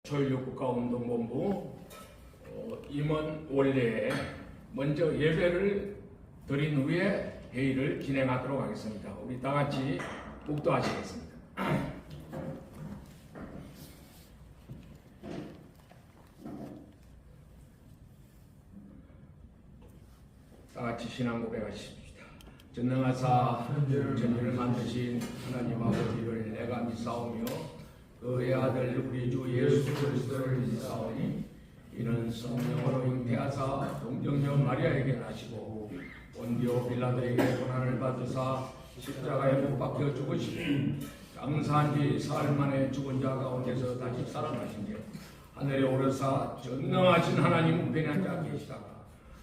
조율국가운동본부 임원 원래에 먼저 예배를 드린 후에 회의를 진행하도록 하겠습니다. 우리 다 같이 묵도하시겠습니다. 다 같이 신앙 고백하십시다. 전능하사 천지를 만드신 하나님 아버지를 내가 믿사오며 그의 아들 우리 주 예수 그리스도를 믿사오니 이는 성령으로 잉태하사 동정녀 마리아에게 나시고 본디오 빌라도에게 고난을 받으사 십자가에 못 박혀 죽으시고 장사한 지 사흘 만에 죽은 자 가운데서 다시 살아나신 지 하늘에 오르사 전능하신 하나님 우편에 앉아 계시다가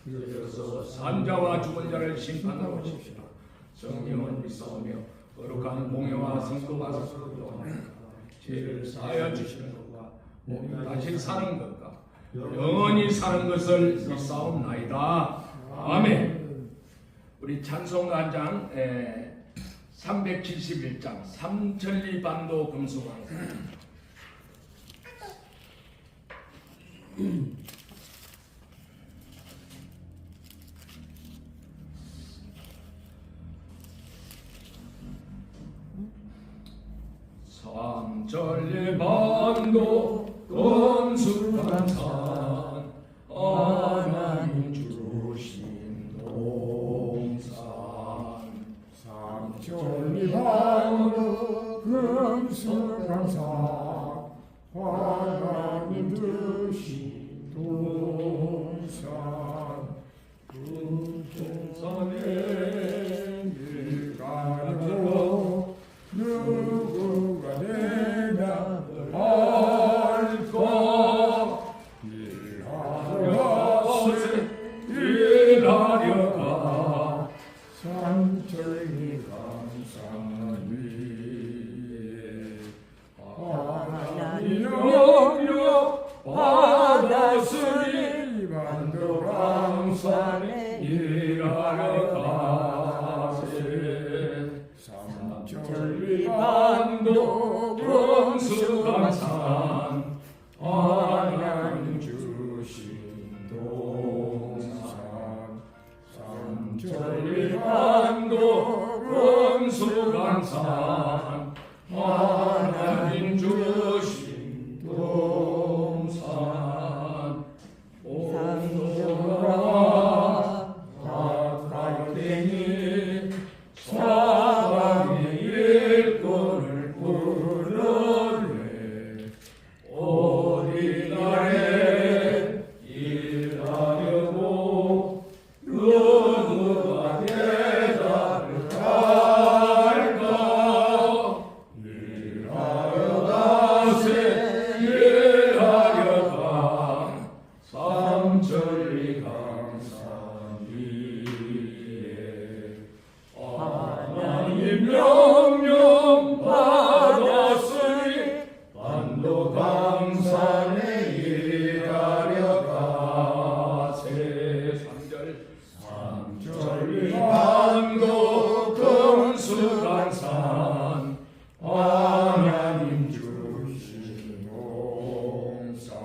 그래서 산자와 죽은 자를 심판하러 오십시다. 성령은 믿사오며 거룩한 공예와 성도가 서로 죄를 사하여 주시는 것과 몸이 다시 사는 것과 영원히 사는 것을 믿사옵나이다. 아멘. 우리 찬송가 한 장 371장 삼천리반도 금수강산 삼천리반도 금수강산 하나님 주신 동산 삼천리반도 금수강산 하나님 주신 동산 그 동산에 일가로 누구가 대답을 할까 일하려가 삼천리강산 위에 하나님 영역 받았으니 반도강산에 일하려가세 삼천리반도 금수강산 하나님 주신 동산 삼천리반도 금수강산 하나님 주신 동산 옹도가 가까이되니 사방의 일꾼을 불렀네 어디 가래 일하려고 누가 대답을 할까 일하려 가세 일하려가 삼천리강산 위에 하나님 명령 받았으니 반도강산에 일하려가세 삼천리반도 금수강산 하나님 주신 동산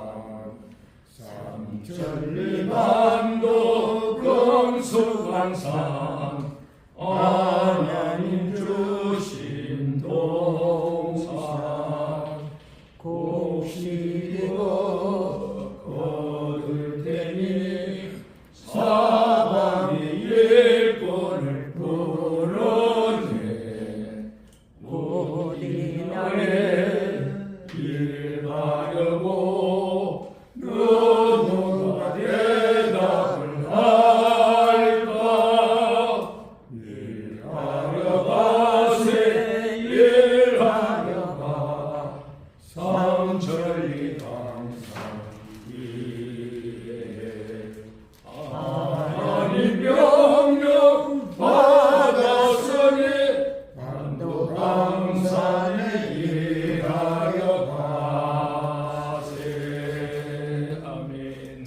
삼천리반도 금수강산 하나님 주신 동산 곡식이고 거둘 테니 사방의 일꾼을 불렀네 어디 나래 일하려고 누가 대답을 할까 일하려 가세 일하려가 삼천리강산 위에 하나님 명령 받았으니 반도강산에 일하려 가세. 아멘.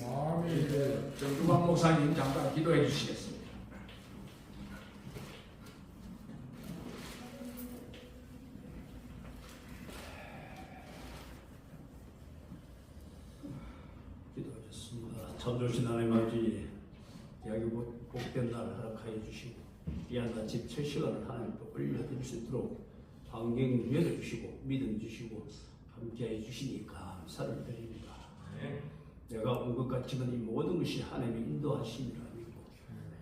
정두환 목사님 잠깐 기도해 주시겠습니다. 참 좋으신 하나님 아버지, 여기 복된 날 허락하여 주시고 귀한 아침 첫 시간을 하나님 또 올려드릴 수 있도록 환경 열어주시고 믿음 주시고 함께해 주시니 감사를 드립니다. 내가 온 것 같지만 이 모든 것이 하나님의 인도하심이라 믿고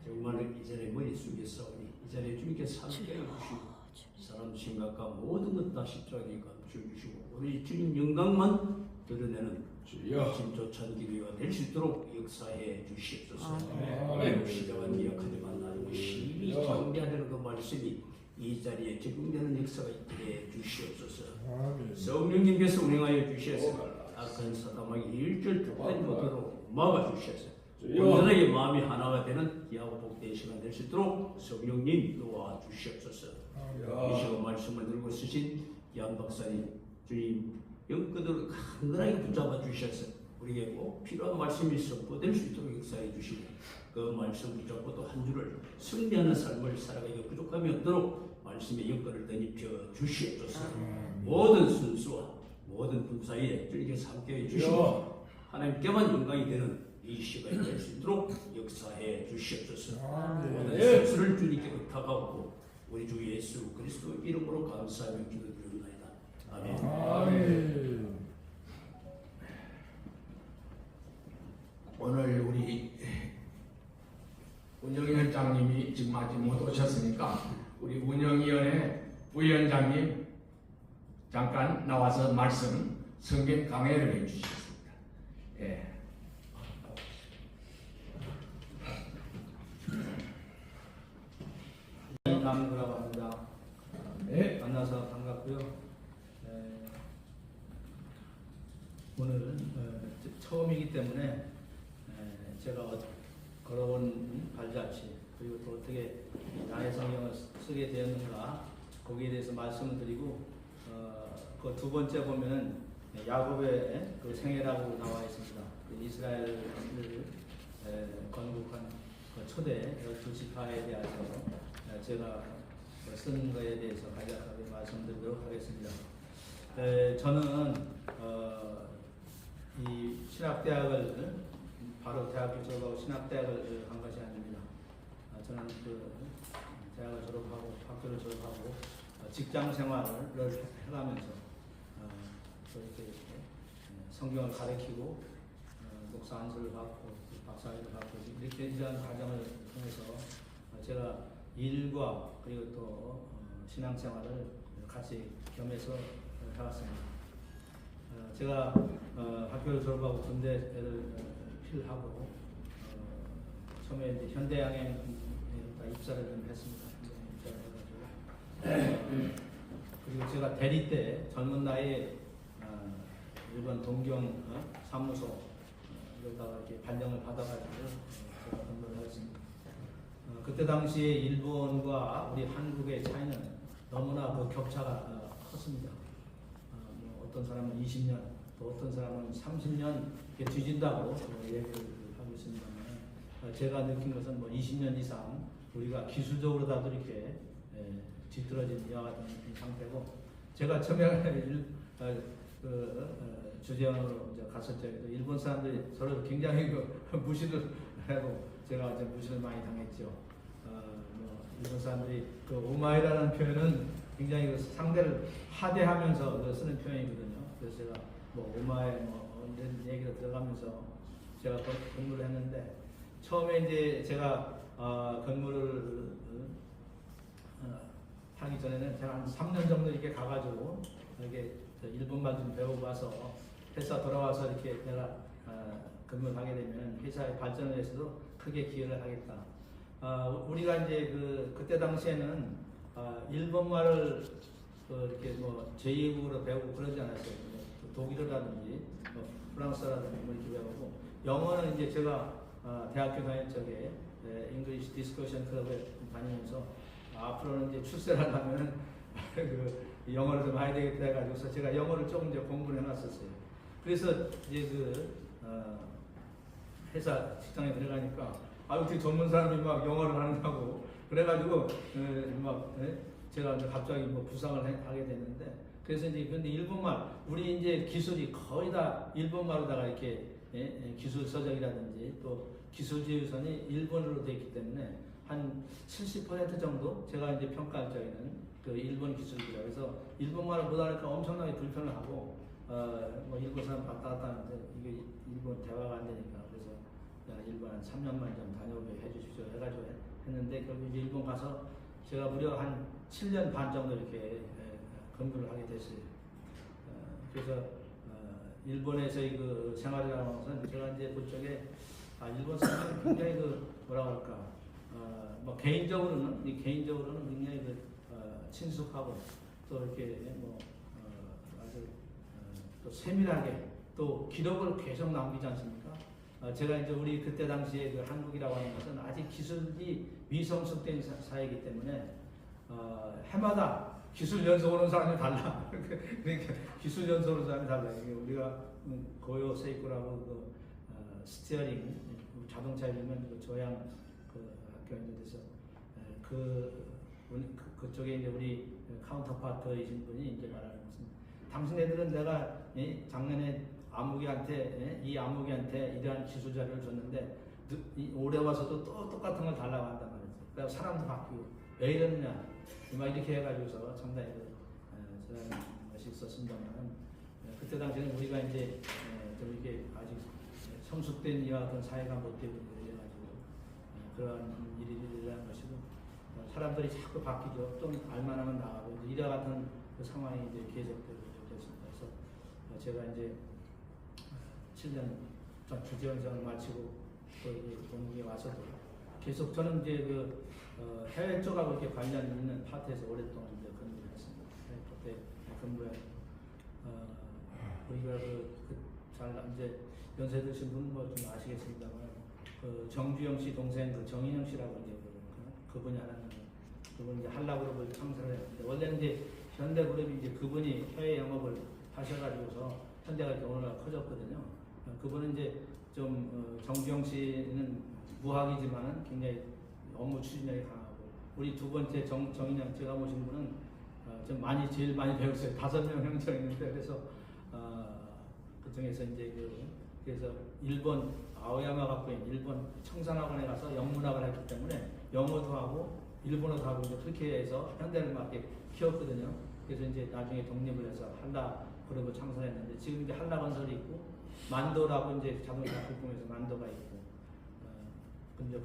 정말 이 자리에 머리 숙였사오니 이 자리에 주님께서 함께해 주시고 사람 생각과 모든 것 다 십자가에 감춰주시고 우리 주님 영광만 드러내는 진조찬 기도가 될 수 있도록 역사해 주시옵소서. 시대와 미약하지만 나중에 심히 경배하는 그 말씀이 이 자리에 적용되는 역사가 있게 해 주시옵소서. 성령님께서 운행하여 주셔서 악한 사람에게 일절 특별히 못하도록 막아주셔서 온전하게 마음이 하나가 되는 귀하고 복된 시간 될 수 있도록 성령님 도와주시옵소서. 이 시간 말씀을 들고 쓰신 양 박사님 주님 영끝으로 간단하게 붙잡아 주셔서 우리에게 꼭 필요한 말씀이 선포될 수 있도록 역사해 주시고 그 말씀 붙잡고 또 한 주를 승리하는 삶을 살아가기가 부족함이 없도록 말씀의 영권을 덧입혀 주시옵소서. 모든 순수와 모든 분 사이에 주님께서 함께해 주시고 하나님께만 영광이 되는 이 시간이 될 수 있도록 역사해 주시옵소서. 모든 실수를 주님께 부탁하고 우리 주 예수 그리스도 이름으로 감사하며 기도드립니다. 아멘. 아멘. 오늘 우리 운영위원장님이 지금 아직 못 오셨으니까 우리 운영위원회 부위원장님 잠깐 나와서 말씀 성경 강해를 해주셨습니다. 예. 남구라고 합니다. 네. 만나서 반갑고요. 오늘은 처음이기 때문에 제가 걸어온 발자취 그리고 또 어떻게 나의 성경을 쓰게 되었는가 거기에 대해서 말씀을 드리고 그 두 번째 보면은 야곱의 그 생애라고 나와 있습니다. 그 이스라엘을 건국한 그 초대 12지파에 대해서 제가 쓴 거에 대해서 간략하게 말씀드리도록 하겠습니다. 저는 이 신학대학을 바로 대학교 졸업하고 신학대학을 간 것이 아닙니다. 저는 그 대학을 졸업하고 학교를 졸업하고 직장 생활을 해가면서 이렇게 성경을 가르치고 목사 안수를 받고 박사학위를 받고 이렇게 이런 과정을 통해서 제가 일과 그리고 또 신앙생활을 같이 겸해서 해왔습니다. 제가 학교를 졸업하고 군대를 필하고 처음에 이제 현대양행 입사를 좀 했습니다. 그리고 제가 대리 때 젊은 나이에 일본 동경 사무소 여기다가 이렇게 발령을 받아가지고 제가 근무를 했습니다. 그때 당시에 일본과 우리 한국의 차이는 너무나 그 격차가 컸습니다. 뭐 어떤 사람은 20년, 또 어떤 사람은 30년 이렇게 뒤진다고 얘기를 하고 있습니다만 제가 느낀 것은 뭐 20년 이상 우리가 기술적으로라도 이렇게 뒤떨어진 이와 같은 상태고 제가 처음에 주재원으로 이제 갔을 때도 일본 사람들이 저를 굉장히 무시를 하고 제가 이제 무시를 많이 당했죠. 뭐 일본 사람들이 그 오마이라는 표현은 굉장히 그 상대를 하대하면서 쓰는 표현이거든요. 그래서 제가 뭐 오마이 뭐 이런 얘기가 들어가면서 제가 근무를 했는데 처음에 이제 제가 근무를 하기 전에는 제가 한 3년 정도 이렇게 가가지고 이렇게 일본말 좀 배우고 와서 회사 돌아와서 이렇게 내가 근무를 하게 되면 회사의 발전을 위해서도 크게 기여를 하겠다. 우리가 이제 그때 당시에는 일본말을 이렇게 뭐 제2국으로 배우고 그러지 않았어요. 독일어라든지 뭐 프랑스어라든지 뭐 이렇게 배우고 영어는 이제 제가 대학교 다닐 적에 잉글리시 디스커션 클럽에 다니면서 앞으로는 이제 출세를 하려면 그 영어를 좀 해야 되겠다 해가지고서 제가 영어를 조금 이제 공부를 해놨었어요. 그래서 이제 회사 직장에 들어가니까 어떻게 전문 사람이 막 영어를 하는다고 그래가지고 제가 이제 갑자기 뭐 부상을 하게 됐는데 그래서 이제 근데 일본말 우리 이제 기술이 거의 다 일본말로다가 이렇게 기술 서적이라든지 또 기술지휘선이 일본어로 되어 있기 때문에 한 70% 정도 제가 이제 평가할 적에는 그 일본 기술이라 그래서 일본말을 못하니까 엄청나게 불편을 하고 뭐 일본 사람 왔다 갔다 하는데 이게 일본 대화가 안 되니까 그래서 일본 한 3년만 좀 다녀오게 해주십시오 해가지고 했는데 결국 이제 일본 가서 제가 무려 한 7년 반 정도 이렇게 근무를 하게 됐어요. 그래서 일본에서의 그 생활이라는 것은 제가 이제 그쪽에 일본 사람들은 굉장히 그 뭐라 그럴까 뭐 개인적으로는 굉장히 그 친숙하고 또 이렇게 뭐 아주 또 세밀하게 또 기록을 계속 남기지 않습니까? 제가 이제 우리 그때 당시에 그 한국이라고 하는 것은 아직 기술이 미성숙된 사회이기 때문에 해마다 기술 연수 오는 사람이 달라. 그러니까 기술 연수 오는 사람이 달라. 우리가 고요 세이코라고 그 스티어링 자동차에 보면 그 조향 그 학교 있는 데서 그쪽에 이제 우리 카운터파트이신 분이 이제 말하는 것은 당신네들은 내가 작년에 이 아무개한테 이러한 기술 자료를 줬는데 올해 와서도 또 똑같은 걸 달라고 한단 말이죠. 그래서 사람도 바뀌고 왜 이러느냐 막 이렇게 해가지고서 상당히 저런 것이 있었습니다만 그때 당시에는 우리가 이제 좀 이렇게 아직 성숙된 이와 같은 사회가 못 되고 이래가지고 그런 일이 일어난 것이고 사람들이 자꾸 바뀌죠. 좀 알만하면 나가고 이와 같은 그 상황이 이제 계속되고 있습니다. 그래서 제가 이제 7년 주재원장을 마치고 또 이제 동국에 와서도 계속 저는 이제 그 해외 쪽하고 이렇게 관련 있는 파트에서 오랫동안 이제 근무를 했습니다. 그때 근무해 우리가 잘 이제 연세 드신 분은 뭐 좀 아시겠습니다만 그 정주영 씨 동생 그 정인영 씨라고 이제 그분이 하는 그분 이제 한라그룹을 창설을 했는데 원래 이제 현대그룹이 이제 그분이 해외 영업을 하셔가지고서 현대가 이렇게 오늘날 커졌거든요. 그분은 이제 좀 정주영 씨는 무학이지만은 굉장히 업무 추진력이 강하고 우리 두 번째 정인영 제가 모신 분은 좀 제일 많이 배웠어요. 5명 형제가 있는데 그래서 그 중에서 이제 그래서 일본 아오야마 갖고 있는 일본 청산학원에 가서 영문학을 했기 때문에 영어도 하고 일본어도 하고 이제 그렇게 해서 현대를 맞게 키웠거든요. 그래서 이제 나중에 독립을 해서 한라 그룹을 창설했는데 지금 이제 한라 건설이 있고 만도라고 이제 자동차 부품에서 만도가 있고 근데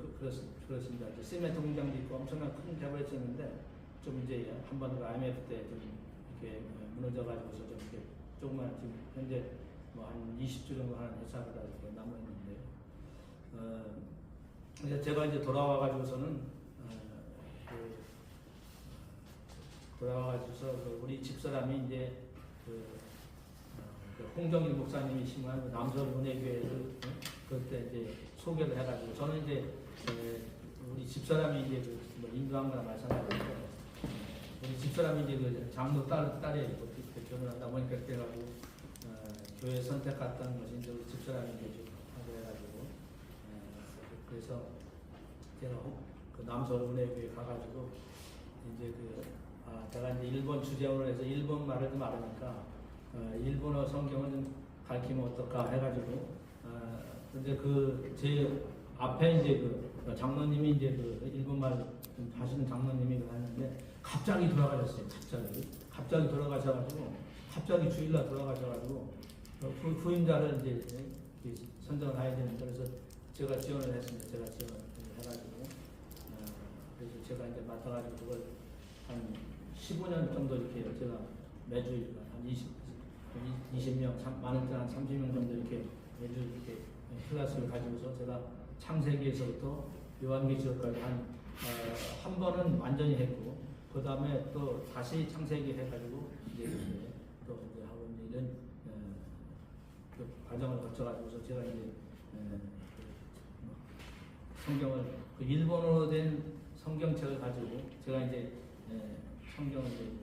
그렇습니다. 이제 시멘트 공장도 있고 엄청난 큰 개발이 있었는데 좀 이제 한번 IMF 때 좀 이렇게 무너져가지고서 좀 이렇게 조금만 지금 현재 뭐 한 20주 정도 하는 회사가 이렇게 남아있는데 이제 제가 이제 돌아와가지고서는 돌아와가지고서 우리 집사람이 이제 홍정일 목사님이 심한 그 남서울 은혜교회를 그때 이제 소개를 해가지고 저는 이제 우리 집사람이 이제 뭐 인도한거나 마찬가지인데 우리 집사람이 이제 그 장로 딸에 결혼한다 보니까 그래가지고 교회 선택했다는 것이 이제 우리 집사람이 이제 좀 하고 해가지고 그래서 제가 그 남서울 은혜교회 가가지고 이제 제가 이제 일본 주재원을 해서 일본 말을 좀 알으니까 일본어 성경을 좀 가르치면 어떨까 해가지고 근데 제 앞에 이제 그 장로님이 이제 그 일본말 좀 하시는 장로님이 하는데 갑자기 돌아가셨어요. 갑자기 돌아가셔가지고 갑자기 주일날 돌아가셔가지고 후임자를 이제 선정을 해야 되는데 그래서 제가 지원을 했습니다. 제가 지원을 해가지고 그래서 제가 이제 맡아가지고 그걸 한 15년 정도 이렇게 제가 매주 한 20명, 많은 때한 30명 정도 이렇게 매주 이렇게 클래스를 가지고서 제가 창세기에서부터 요한계시록까지 한 번은 완전히 했고 그 다음에 또 다시 창세기 해가지고 이제 또 이제 하고 있는 그 과정을 거쳐가지고서 제가 이제 성경을 일본어로 된 성경책을 가지고 제가 이제 성경을 이제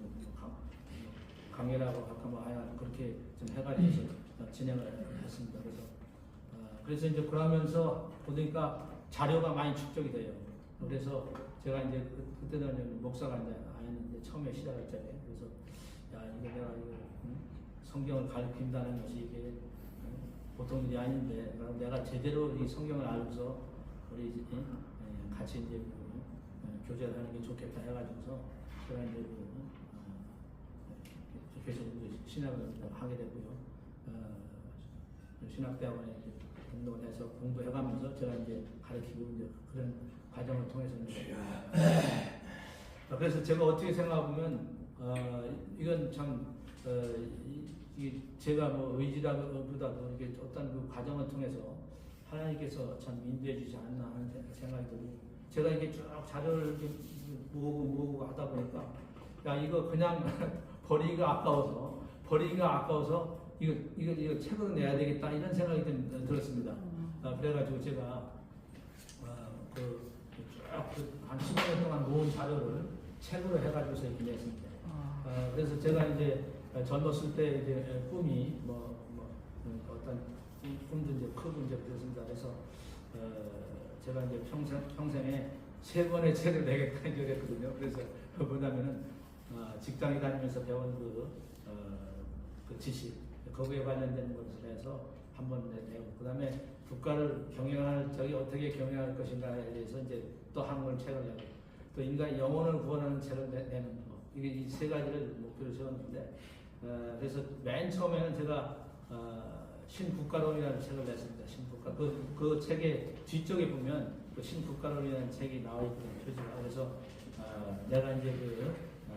강의라고 할까 뭐 하여간 그렇게 좀 해가지고 진행을 했습니다. 그래서 이제 그러면서 보니까 자료가 많이 축적이 돼요. 그래서 제가 이제 그때는 목사가 이제 아니는데 처음에 시작했잖아요. 그래서 야 이게 내가 성경을 가르친다는 것이 이게 보통 일이 아닌데 그럼 내가 제대로 이 성경을 알고서 우리 같이 이제 교제를 하는 게 좋겠다 해가지고서 제가 이제 계속 신학을 하게 되고요. 신학대학원에 등록을 해서 공부해가면서 제가 이제 가르치고 이제 그런 과정을 통해서 이제 그래서 제가 어떻게 생각하면 이건 참 제가 뭐 의지라기보다도 이렇게 어떤 그 과정을 통해서 하나님께서 참 인도해 주지 않나 하는 생각이 들고 제가 이게 쭉 자료를 이렇게 모으고 하다 보니까 야 이거 그냥 버리기가 아까워서 이거 책으로 내야 되겠다 이런 생각이 들었습니다. 그래가지고 제가 한 10년 동안 모은 자료를 책으로 해가지고서 이렇게 냈습니다. 그래서 제가 이제 젊었을 때 이제 꿈이 어떤 꿈도 이제 크고 이제 그랬습니다. 그래서 제가 이제 평생에 3권의 책을 내겠다 이제 그랬거든요. 그래서 뭐냐면은 직장에 다니면서 배운 그 지식 거기에 관련된 것을 해서 한 번 내고 그다음에 국가를 경영할 적이 어떻게 경영할 것인가에 대해서 이제 또 한 권 책을 내고 또 인간의 영혼을 구원하는 책을 내는 거 이게 이 3가지를 목표로 세웠는데 그래서 맨 처음에는 제가 신국가론이라는 책을 냈습니다. 신국가 그 책의 뒤쪽에 보면 그 신국가론이라는 책이 나와 있거든요. 표지가 그래서 내가 이제 그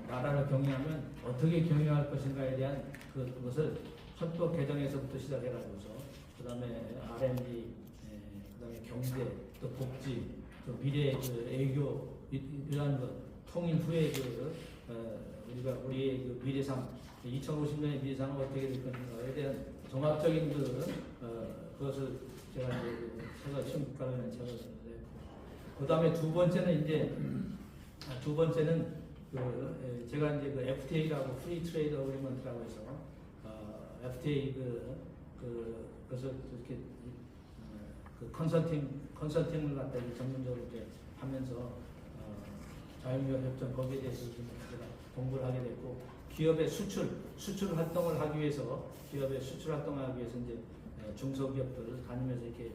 나라를 경영하면 어떻게 경영할 것인가에 대한 그것을 헌법 개정에서부터 시작해가지고서 그 다음에 R&D, 그 다음에 경제, 또 복지, 또 미래 그 애교 이러한 것 통일 후에 우리의 그 미래상 2050년의 미래상은 어떻게 될 것인가에 대한 종합적인 그것을 제가 이제 책을 신국가라는 책을 냈고 그 다음에 두 번째는 제가 이제 그 FTA라고 프리 트레이드 어그리먼트라고 해서 FTA 그것을 이렇게 그 컨설팅을 갖다 전문적으로 이렇게 하면서 자유무역 협정 거기에 대해서 제가 공부를 하게 됐고 기업의 수출 활동을 하기 위해서 이제 중소기업들을 다니면서 이렇게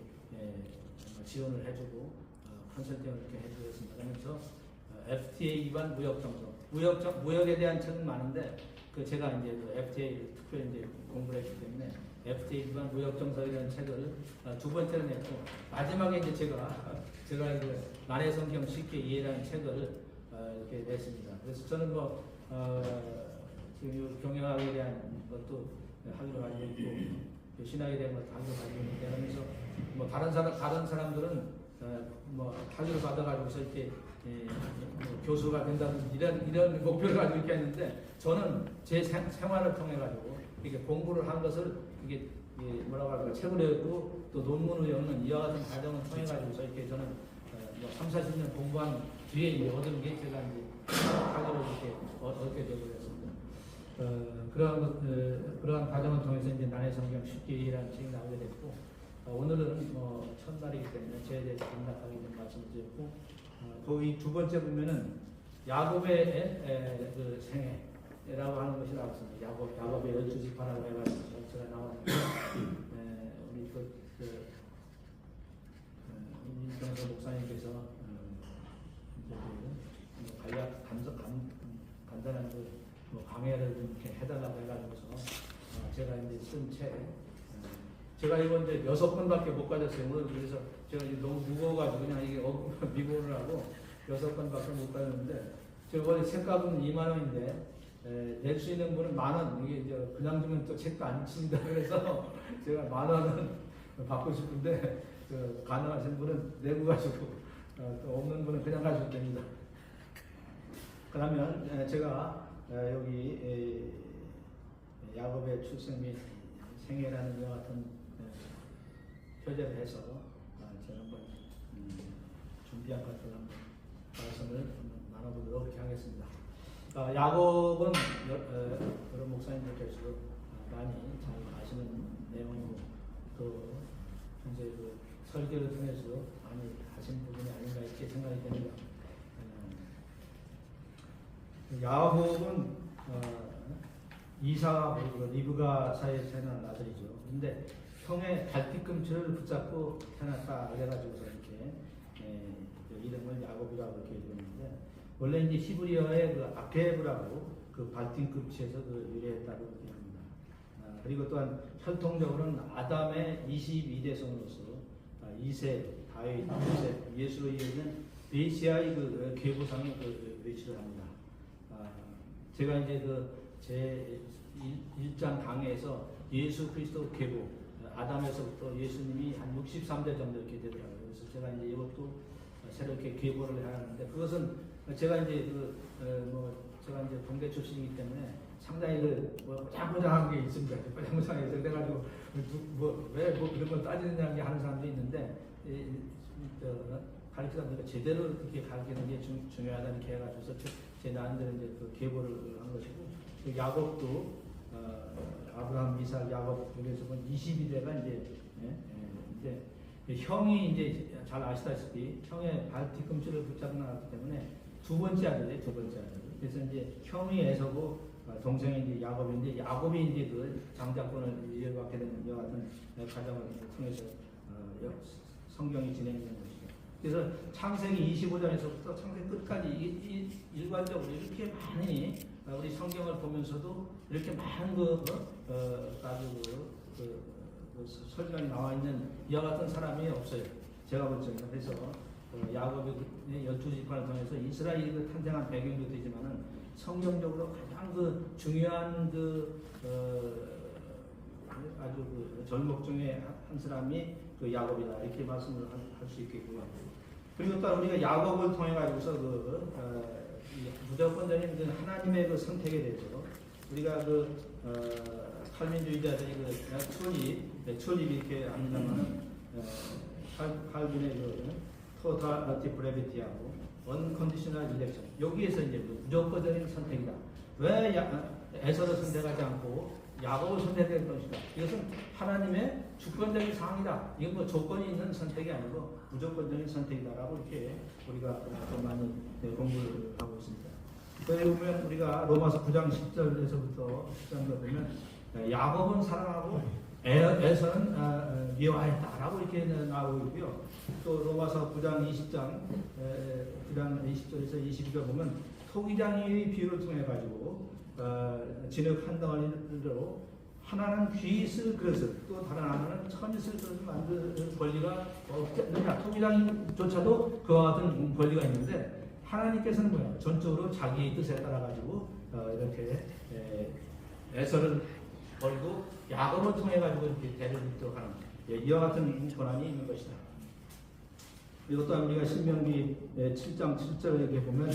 지원을 해주고 컨설팅을 이렇게 해주겠습니다. 그러면서 FTA 위반 무역 정석, 무역에 대한 책은 많은데 제가 이제 그 FTA를 특별히 이제 공부를 했기 때문에 FTA 위반 무역 정석이라는 책을 두 번째로 냈고 마지막에 이제 제가 이제 나의 성경 쉽게 이해라는 책을 이렇게 냈습니다. 그래서 저는 지금 경영학에 대한 것도 하기로 가지고 있고 신학에 대한 것도 하기로 가지고 있는데 하면서 다른 사람들은 학위를 받아가지고서 이렇게 교수가 된다든지 이런 목표를 가지고 이렇게 했는데 저는 제 생활을 통해 가지고 이렇게 공부를 한 것을 이게 뭐라고 할까 책을 읽고 또 논문을 읽는 이와 같은 과정을 통해 가지고서 이렇게 저는 30-40년 공부한 뒤에 이제 얻은 게 제가 이제 학위를 이렇게 얻게 되고 그랬습니다. 그러한 과정을 통해서 이제 나의 성경 쉽게 이해라는 책이 나오게 됐고 오늘은 첫날이기 때문에 저에 대해서 간략하게 좀 말씀드렸고 거기 두 번째 보면은 야곱의 그 생애라고 하는 것이 나왔습니다. 야곱의 12지파라고 해가지고 제가 나왔는데 우리 임병서 목사님께서 간단한 강해를 좀 이렇게 해달라고 해가지고서 제가 이제 쓴 책 제가 이번 이제 6권밖에 못 가졌어요. 오늘 그래서 제가 이제 너무 무거워가지고 그냥 이게 미고를 하고 6권밖에 못 가졌는데 제가 원래 책값은 2만 원인데 낼 수 있는 분은 10,000원. 이게 이제 그냥 주면 또 책도 안 칩니다. 그래서 제가 10,000원은 받고 싶은데 가능하신 분은 내고 가지고 또 없는 분은 그냥 가셔도 됩니다. 그러면 제가 여기 야곱의 출생 및 생애라는 이와 같은 표제를 해서 제가 한번 준비한 것을 한번 말씀을 나눠보도록 하겠습니다. 야곱은 여러 목사님들께서도 많이 잘 아시는 내용이고 또 현재 그 설교를 통해서도 많이 하신 부분이 아닌가 이렇게 생각이 됩니다. 야곱은 이사와 리브가 사이에 태어난 아들이죠. 근데 형의 발뒤꿈치를 붙잡고 태어났다 그래가지고서 이렇게 그 이름을 야곱이라고 이렇게 읽었는데 원래 이제 히브리어의 그 아케브라고 그 발뒤꿈치에서 그 유래했다고 이렇게 합니다. 그리고 또한 혈통적으로는 아담의 22대 성으로서 2세 다윗, 요셉, 예수로 이어지는 메시아의 그 계보상의 그 외치를 합니다. 제가 이제 그 제 1장 강해에서 예수 그리스도 계보 아담에서부터 예수님이 한 63대 정도 이렇게 되더라고요. 그래서 제가 이제 이것도 새로 이렇게 계보를 해야 하는데 그것은 제가 이제 제가 이제 동대 출신이기 때문에 상당히 뭐 꼬장꼬장한 게 있습니다. 꼬장꼬장해서 그래가지고 왜 그런 걸 따지느냐 하는 사람도 있는데 가르치다 보니까 제대로 이렇게 가르치는 게 중요하다 이렇게 해가지고서 제 나름대로 이제 그 계보를 한 것이고 그 야곱도 아브라함, 이삭, 야곱 여기서 본 22대가 이제 형이 이제 잘 아시다시피 형의 발 뒤꿈치를 붙잡고 나왔기 때문에 두 번째 아들. 그래서 이제 형이 에서고 동생이 이제 야곱인데 야곱이 이제 그 장자권을 이어받게 되는 이와 같은 과정을 통해서 성경이 진행되는 것이죠. 그래서 창세기 25장에서부터 창세기 끝까지 일관적으로 이렇게 많이 우리 성경을 보면서도 이렇게 많은 아주 설명이 나와 있는 이와 같은 사람이 없어요. 제가 볼 적에는. 그래서 야곱의 12지파를 통해서 이스라엘이 탄생한 배경도 되지만은 성경적으로 가장 중요한 아주 절목 중에 한 사람이 야곱이다 이렇게 말씀을 할 수 있겠고요. 그리고 또 우리가 야곱을 통해 가지고서 무조건적인 하나님의 선택에 대해서 우리가 칼빈주의자들이 초립 이렇게 합니다만은 칼빈의 토탈 브레비티하고 언컨디셔널 일렉션 여기에서 이제 무조건적인 선택이다. 왜 에서를 선택하지 않고 야곱을 선택할 것이다. 이것은 하나님의 주권적인 사항이다. 이건 뭐 조건이 있는 선택이 아니고 무조건적인 선택이다라고 이렇게 우리가 좀 많이 공부를 하고 있습니다. 그에 보면 우리가 로마서 9장 10절에서부터 10장에 보면 야곱은 사랑하고 에서는 미워했다라고 이렇게 나오고 있고요. 또 로마서 9장 20절에서 22절 보면 토기장의 비유를 통해 가지고 진흙 한 덩어리로 하나는 귀 있을 그릇을 또 다른 하나는 천 있을 그릇을 만들 권리가 없지 않느냐. 토기장조차도 그와 같은 권리가 있는데 하나님께서는 뭐야? 전적으로 자기의 뜻에 따라 가지고 이렇게 에서를 버리고 야곱을 통해 가지고 이렇게 대를 잇도록 하는 이와 같은 권한이 있는 것이다. 그리고 또한 우리가 신명기 7장 7절에 보면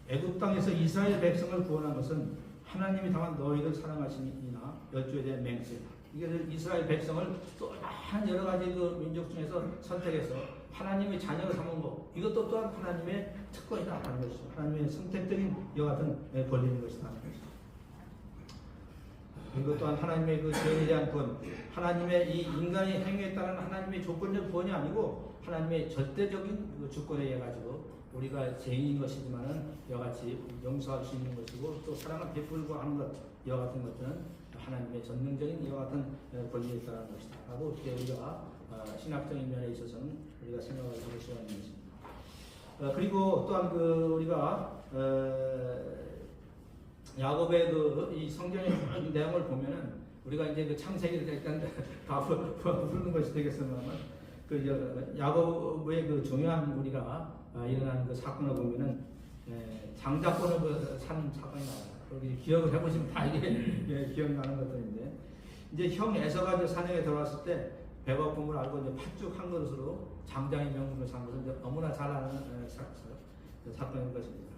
애굽 땅에서 이스라엘 백성을 구원한 것은 하나님이 다만 너희를 사랑하시니나 열조에 대한 맹세다. 이게 이스라엘 백성을 또 많은 여러 가지 민족 중에서 선택해서 하나님의 자녀를 삼은 것 이것도 또한 하나님의 특권이다 하는 것이죠. 하나님의 선택적인 이와 같은 권리인 것이다 하는 것이죠. 그리고 또한 하나님의 죄에 대한 구원, 하나님의 이 인간이 행위에 따른 하나님의 조건적 구원이 아니고 하나님의 절대적인 주권에 의해 가지고 우리가 죄인인 것이지만은 이와 같이 용서할 수 있는 것이고 또 사랑을 베풀고 하는 것 이와 같은 것들은 하나님의 전능적인 이와 같은 권리에 따른 것이다 하고 이렇게 우리가 신학적인 면에 있어서는 우리가 생각을 해볼 수가 있는 것입니다. 그리고 또한 우리가 야곱의 이 성경의 내용을 보면은 우리가 이제 창세기를 일단 다 부르는 것이 되겠습니다만 야곱의 중요한 우리가 일어난 사건을 보면은 장자권을 산 사건이 나와요. 여기 기억을 해보시면 다 이게 기억나는 것들인데 이제 형 에서가 사냥에 들어왔을 때 배고픔을 알고 이제 팥죽 한 그릇으로 장장의 명분을 산 것은 이제 너무나 잘 아는 사건인 것입니다.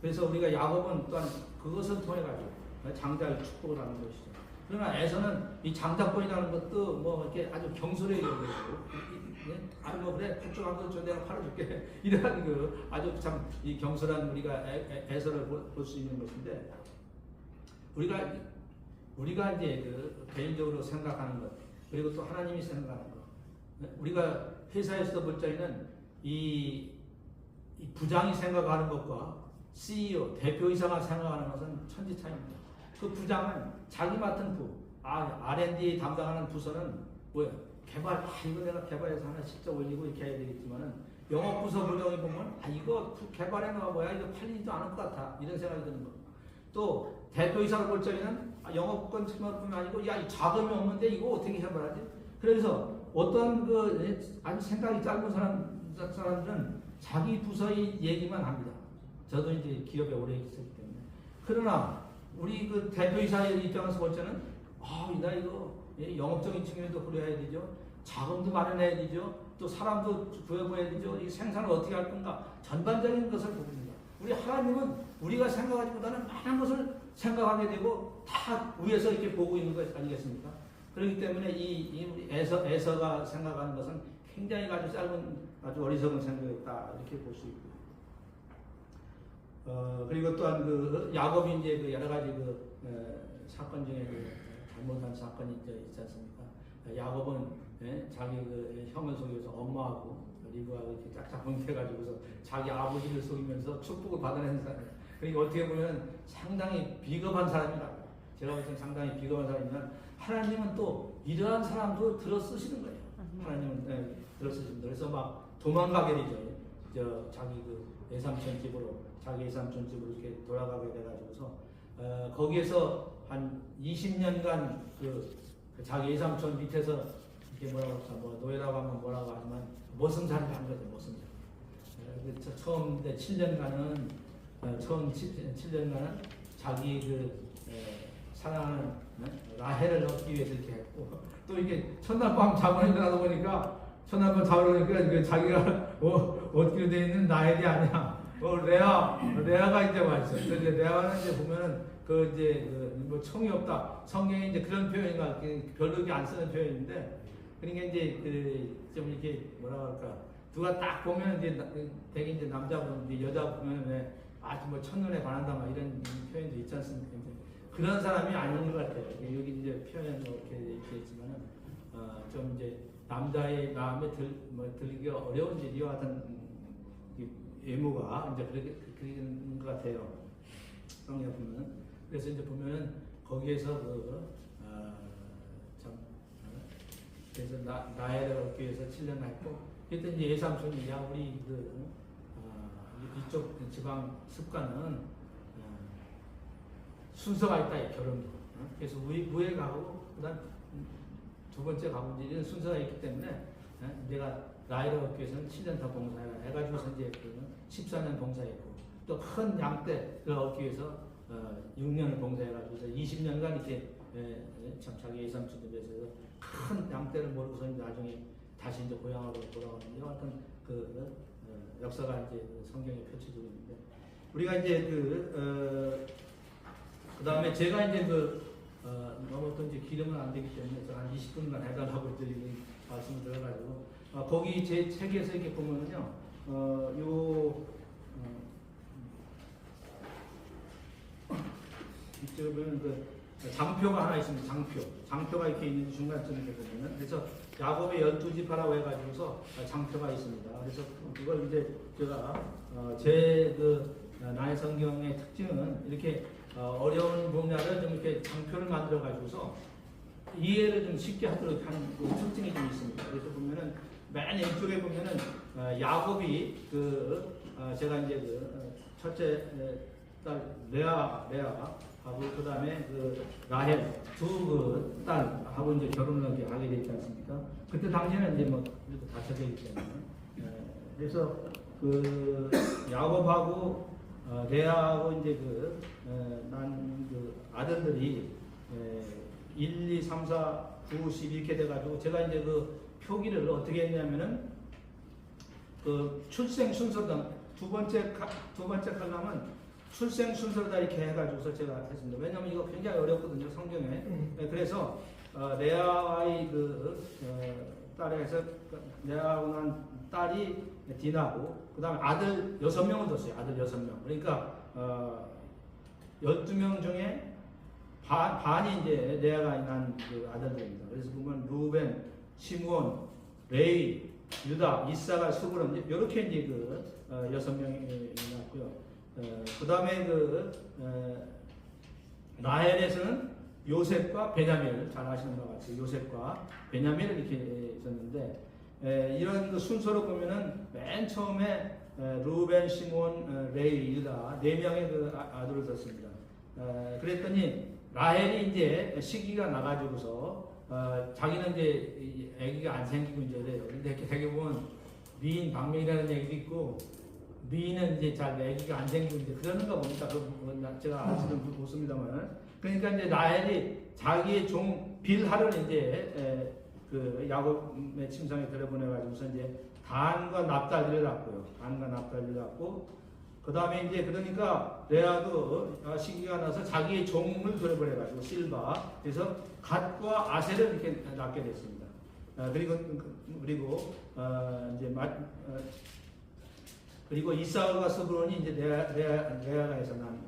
그래서 우리가 야곱은 또한 그것을 통해 가지고 장자를 축복을 하는 것이죠. 그러나 에서는 이 장자권이라는 것도 뭐 이렇게 아주 경솔하게 여기고 아니 뭐 그래 팥죽 한 그릇 줘 내가 팔아줄게 이러한 아주 참 이 경솔한 우리가 에서를 볼 수 있는 것인데 우리가 이제 개인적으로 생각하는 것 그리고 또 하나님이 생각하는 것 우리가 회사에서도 볼 적에는 이 부장이 생각하는 것과 CEO 대표이사가 생각하는 것은 천지 차이입니다. 그 부장은 자기 맡은 R&D 담당하는 부서는 뭐야? 개발, 이거 내가 개발해서 하나 직접 올리고 이렇게 해야 되겠지만은 영업부서 부정에 보면 이거 개발해 놓아 뭐야? 이거 팔리지도 않을 것 같아. 이런 생각이 드는 거. 또 대표이사로 볼 적에는 영업권 측만뿐만 아니고 야, 이 자금이 없는데 이거 어떻게 개발하지? 그래서 어떤 아주 생각이 짧은 사람들은 자기 부서의 얘기만 합니다. 저도 이제 기업에 오래 있었기 때문에. 그러나 우리 그 대표이사의 입장에서 볼 때는 나 이거 영업적인 측면에도 그래야 되죠. 자금도 마련해야 되죠. 또 사람도 구해봐야 되죠. 이 생산을 어떻게 할 건가. 전반적인 것을 봅니다. 우리 하나님은 우리가 생각하기보다는 많은 것을 생각하게 되고 다 위에서 이렇게 보고 있는 것 아니겠습니까? 그렇기 때문에 이 에서가 생각하는 것은 굉장히 아주 짧은 아주 어리석은 생각이었다 이렇게 볼 수 있고. 그리고 또한 야곱이 이제 여러 가지 사건 중에 잘못한 사건이 있지 않습니까? 야곱은 자기 형을 속여서 엄마하고 리브하고 이렇게 짝짝 뭉개가지고서 자기 아버지를 속이면서 축복을 받아낸 사람. 그러니까 어떻게 보면 상당히 비겁한 사람이라고. 제가 볼 때는 상당히 비겁한 사람이면 하나님은 또 이러한 사람도 들어 쓰시는 거예요. 하나님은 들어 쓰십니다. 그래서 막 도망가게 되죠. 자기 외삼촌 집으로, 자기 외삼촌 집으로 이렇게 돌아가게 돼가지고서 거기에서 한 20년간 자기 외삼촌 밑에서 이렇게 뭐라고 할까, 노예라고 하면 뭐라고 하지만 머슴살이를 한 거죠, 머슴살. 처음 7년간은 자기 사랑하는 라헬을 얻기 위해서 이렇게 했고, 또 이게 첫날 밤 자고 일어나다 보니까 첫날 밤 자고 그러니까 자기가 얻기로 되어 있는 라헬이 아니야. 레아가 이제 와 있어. 근데 레아는 이제 보면은 청이 없다. 성경에 이제 그런 표현인가 별로 안 쓰는 표현인데, 그러니까 이제 좀 이렇게 뭐라 할까, 누가 딱 보면 이제 되게 이제 남자분, 이제 여자 보면 아주 첫눈에 반한다 막 이런 표현도 있지 않습니까? 그런 사람이 아닌 것 같아요. 여기 이제 표현은 이렇게 있지만은 좀 이제 남자의 마음에 들기가 어려운 이와 같은 외모가 이제 그런 것 같아요. 성경에 보면. 그래서 이제 보면은 거기에서 그래서 나해를 얻기 위해서 7년 했고, 그때 이제 예삼촌이 우리 이쪽 지방 습관은 순서가 있다, 결혼도. 그래서 위에 가고 그다음 두 번째 가고 이제 이런 순서가 있기 때문에 내가 나해를 얻기 위해서는 7년 더 봉사해라 해가지고서 이제 14년 봉사했고, 또 큰 양떼를 얻기 위해서 6년을 봉사해가지고서 20년간 이렇게 참 자기 예삼촌에 대해서 큰 양떼를 몰고서 나중에 다시 이제 고향으로 돌아오는 이와 같은 역사가 이제 성경에 펼쳐지고 있는데, 우리가 이제 그 다음에 제가 이제 너무 또 이제 기르면 안 되기 때문에 제가 한 20분간 해달라고 이제 말씀을 드려가지고 거기 제 책에서 이렇게 보면은요, 이쪽에 보면 장표가 하나 있습니다. 장표가 이렇게 있는 중간쯤에 보면은, 그래서 야곱의 12지파라고 해가지고서 장표가 있습니다. 그래서 그걸 이제 제가 나의 성경의 특징은 이렇게 어려운 분야를 좀 이렇게 장표를 만들어 가지고서 이해를 좀 쉽게 하도록 하는 특징이 좀 있습니다. 그래서 보면은 맨 왼쪽에 보면은 야곱이 제가 이제 첫째 딸 레아하고 그 다음에 라헬 두 딸하고 이제 결혼을 하게 되지 않습니까? 그때 당시에는 이제 다쳐져 있기 때문에. 그래서 야곱하고 레아하고 이제 아들들이 1, 2, 3, 4, 9, 10 이렇게 돼가지고 제가 이제 표기를 어떻게 했냐면은 출생 순서당 두 번째 칼럼은 출생 순서다 이렇게 해가지고서 제가 했습니다. 왜냐하면 이거 굉장히 어렵거든요, 성경에. 그래서 레아의 딸에서 레아하고 난 딸이 디나고, 그 다음에 아들 6명을 뒀어요. 아들 6명. 그러니까 12명 중에 반이 이제 레아가 낳은 아들들입니다. 그래서 보면 루벤, 시므온, 레위, 유다, 이사가, 스불론 이렇게 이제 6명이 낳았고요. 그 다음에 라헬에서는 요셉과 베냐민을 잘 아시는 것 같이 요셉과 베냐민을 이렇게 있었는데 이런 그 순서로 보면은 맨 처음에 루벤, 시몬, 레위, 유다 네 명의 그 아들을 뒀습니다. 그랬더니 라헬이 이제 시기가 나가지고서 자기는 이제 아기가 안 생기고 이제 그래요. 근데 이렇게 되게 보면 미인 방명이라는 얘기도 있고 미인은 이제 잘 아기가 안 생기고 이제 그러는가 봅니다. 제가 아직은 못습니다만 그러니까 이제 라헬이 자기의 종 빌하를 이제 그 야곱의 침상에 들여보내가지고서 이제 단과 납달리를 낳고요. 단과 납달리를 낳고 그 다음에 이제 그러니까 레아도 시기가 나서 자기의 종을 들여보내가지고 실바 그래서 갓과 아셀을 이렇게 낳게 됐습니다. 그리고 이사가 스브론이 이제 레아가에서 난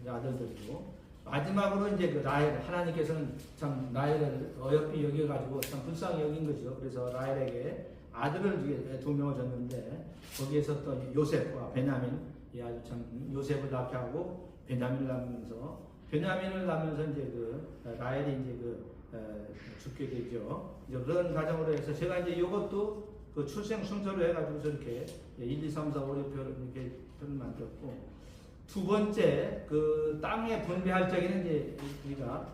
아들들이고 마지막으로 이제 그 라헬 하나님께서는 참 라헬을 어여삐 여겨가지고 참 불쌍히 여긴 거죠. 그래서 라헬에게 아들을 두 명을 줬는데 거기에서 또 요셉과 베냐민 아주 참 요셉을 낳게 하고 베냐민을 낳으면서 이제 그 라헬이 이제 죽게 되죠. 이제 그런 과정으로 해서 제가 이제 이것도 그 출생 순서로 해가지고서 이렇게 1, 2, 3, 4, 5, 6 별 이렇게 표를 만들었고 두 번째 그 땅에 분배할 적에는 이제 우리가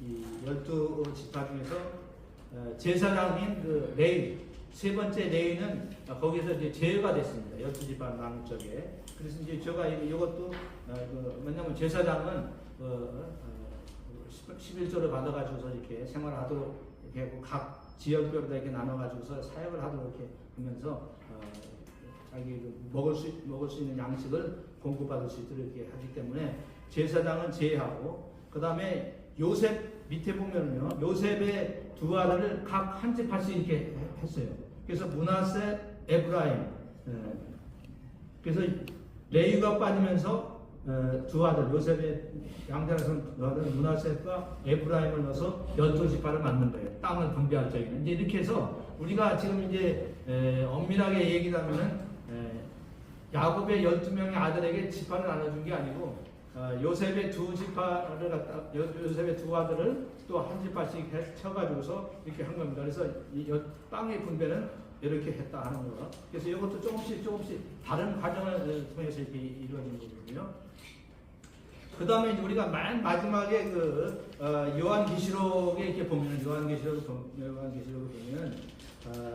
이 12지파 중에서 제사장인 그 레위 세 번째 레위는 거기서 이제 제외가 됐습니다. 12지파 나눌 적에. 그래서 이제 제가 이것도 왜냐면 제사장은 11조를 받아가지고서 이렇게 생활하도록 이렇게 하고 각 지역별로 이렇게 나눠가지고서 사역을 하도록 이렇게 하면서 자기 먹을 수 있는 양식을 공급받을 수 있도록 이렇게 하기 때문에 제사장은 제외하고 그 다음에 요셉 밑에 보면요 요셉의 두 아들을 각 한 집 할씩 이렇게 했어요. 그래서 므낫세, 에브라임. 그래서 레위가 빠지면서 두 아들 요셉의 양자라선 므낫세과 에브라임을 넣어서 12지파를 만든 거예요. 땅을 분배할 적에는 이제 이렇게 해서 우리가 지금 이제 엄밀하게 얘기하면은 야곱의 12명의 아들에게 지파를 나눠준 게 아니고 요셉의 요셉의 두 아들을 또 한 지파씩 쳐가지고서 이렇게 한 겁니다. 그래서 이 땅의 분배는 이렇게 했다 하는 거. 그래서 이것도 조금씩 다른 과정을 통해서 이렇게 이루어진 거거든요. 그 다음에 우리가 맨 마지막에 그 요한계시록에 이렇게 보면 요한계시록을 보면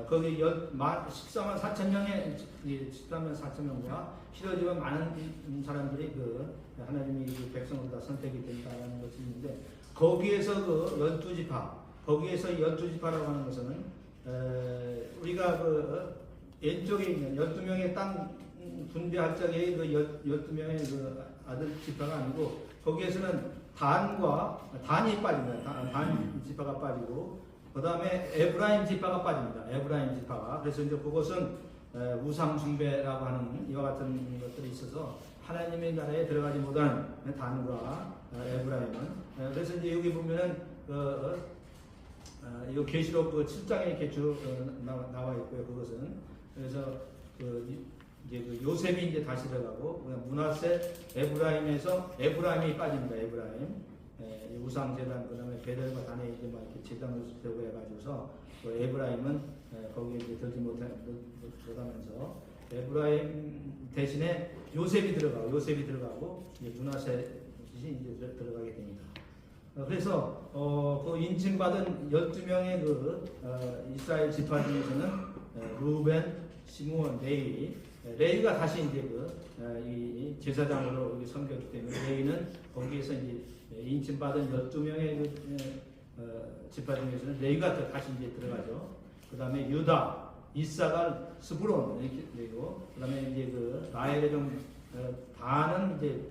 거기 14만 4천 명의 14만 4천 명과 필요지만 많은 사람들이 그 하나님이 그 백성을 다 선택이 된다는 것이 있는데 거기에서 그 12지파 거기에서 12지파라고 하는 것은 우리가 그 왼쪽에 있는 12명의 땅 분배할 적에 그 12명의 그 아들 지파가 아니고 거기에서는 단이 빠집니다. 단 지파가 빠지고 그 다음에 에브라임 지파가 빠집니다. 에브라임 지파가. 그래서 이제 그것은 우상 숭배라고 하는 이와 같은 것들이 있어서 하나님의 나라에 들어가지 못한 단과 에브라임은. 그래서 이제 여기 보면은 이 계시록 그 7장에 이렇게 쭉 나와 있고요. 그것은 그래서 이제 그 요셉이 이제 다시 들어가고 므낫세 에브라임에서 에브라임이 빠집니다. 에브라임. 우상 제단 그다음에 베델과 단에 이제 막 이렇게 제단을 세우고 해가지고서 그 에브라임은 거기에 이제 들지 못하면서 에브라임 대신에 요셉이 들어가고 이제 므낫셋이 이제 들어가게 됩니다. 그래서 그 인침받은 12명의 그 이스라엘 지파 중에서는 루벤, 시므온, 레위가 다시 이제 이 제사장으로 섬겼기 때문에 레위는 거기에서 이제 인침받은 12명의 지파 중에서는 레위가 다시 이제 들어가죠. 그 다음에 유다, 이사갈, 스브론 이렇게 되고 그 다음에 이제 그 라헬의 좀 다는 이제